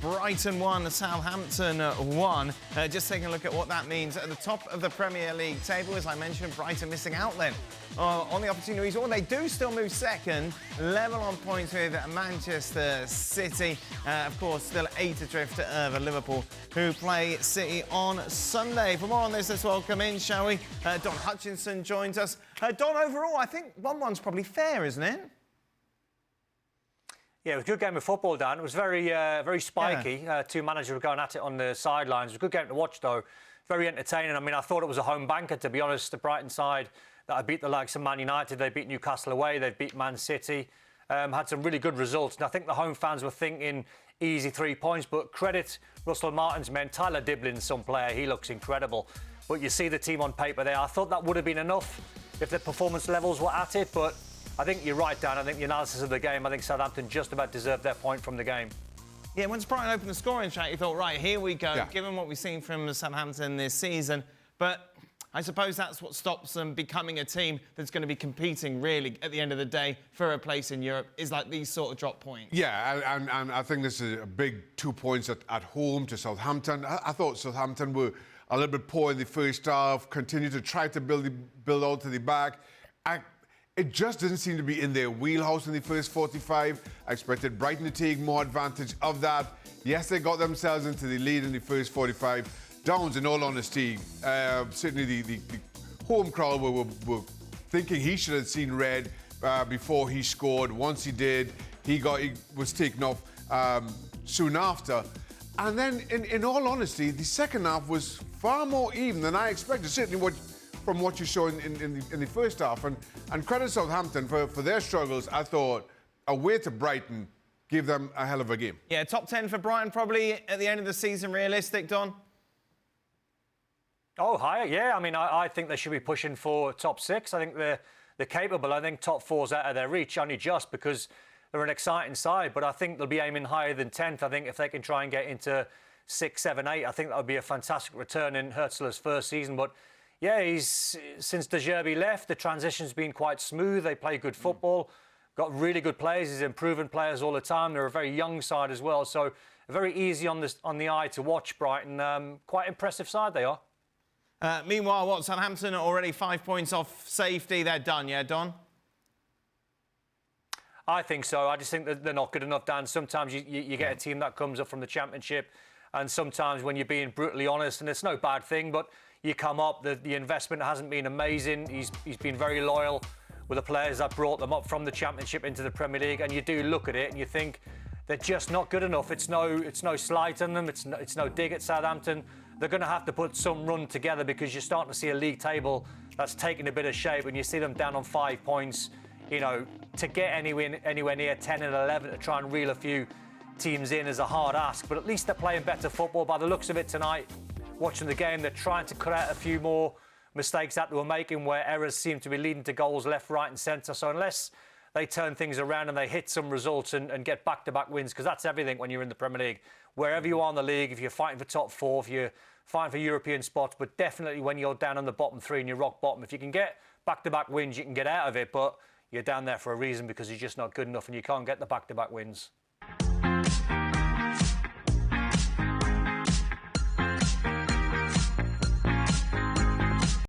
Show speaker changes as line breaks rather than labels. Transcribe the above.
Brighton 1, Southampton 1. Just taking a look at what that means at the top of the Premier League table. As I mentioned, Brighton missing out then on the opportunities. Or they do still move second, level on points with Manchester City. Of course, still 8 adrift of Liverpool, who play City on Sunday. For more on this, let's welcome in, shall we? Don Hutchison joins us. Don, overall, I think 1-1's probably fair, isn't it?
Yeah, it was a good game of football, Dan. It was very spiky. Yeah. Two managers were going at it on the sidelines. It was a good game to watch, though. Very entertaining. I mean, I thought it was a home banker, to be honest. The Brighton side that beat the likes of Man United. They beat Newcastle away. They beat Man City. Had some really good results. And I think the home fans were thinking easy 3 points. But credit Russell Martin's men. Tyler Diblin's some player. He looks incredible. But you see the team on paper there. I thought that would have been enough if the performance levels were at it. But I think you're right, Dan. I think the analysis of the game, I think Southampton just about deserved their point from the game. Yeah,
once Brighton opened the scoring track, you thought, right, here we go, given what we've seen from Southampton this season. But I suppose that's what stops them becoming a team that's going to be competing, really, at the end of the day, for a place in Europe, is like these sort of drop points.
Yeah, and I think this is a big 2 points at home to Southampton. I thought Southampton were a little bit poor in the first half, continued to try to build out to the back. It just didn't seem to be in their wheelhouse in the first 45. I expected Brighton to take more advantage of that. Yes, they got themselves into the lead in the first 45. Downs, in all honesty, certainly the home crowd were thinking he should have seen red before he scored. Once he did, he was taken off soon after. And then, in all honesty, the second half was far more even than I expected, certainly from what you saw in the first half. And credit Southampton for their struggles. I thought away to Brighton gave them a hell of a game.
Yeah, top 10 for Brighton probably at the end of the season, realistic, Don?
Oh, higher, yeah. I mean, I think they should be pushing for top 6. I think they're capable. I think top 4's out of their reach, only just because they're an exciting side. But I think they'll be aiming higher than 10th. I think if they can try and get into 6, 7, 8, I think that would be a fantastic return in Hürzeler's first season. But yeah, since De Zerbi left, the transition's been quite smooth. They play good football, got really good players. He's improving players all the time. They're a very young side as well, so very easy on the eye to watch. Brighton, quite impressive side they are.
Meanwhile, Southampton are already 5 points off safety. They're done, yeah, Don?
I think so. I just think that they're not good enough, Dan. Sometimes you get a team that comes up from the Championship, and sometimes when you're being brutally honest, and it's no bad thing, but you come up, the investment hasn't been amazing. He's been very loyal with the players that brought them up from the Championship into the Premier League, and you do look at it and you think they're just not good enough. It's no slight on them. It's no dig at Southampton. They're going to have to put some run together because you're starting to see a league table that's taking a bit of shape, and you see them down on 5 points. You know, to get anywhere near 10 and 11 to try and reel a few teams in is a hard ask, but at least they're playing better football by the looks of it tonight. Watching the game, they're trying to cut out a few more mistakes that they were making where errors seem to be leading to goals left, right and centre. So unless they turn things around and they hit some results and get back-to-back wins, because that's everything when you're in the Premier League. Wherever you are in the league, if you're fighting for top 4, if you're fighting for European spots, but definitely when you're down on the bottom 3 and you're rock bottom, if you can get back-to-back wins, you can get out of it, but you're down there for a reason because you're just not good enough and you can't get the back-to-back wins.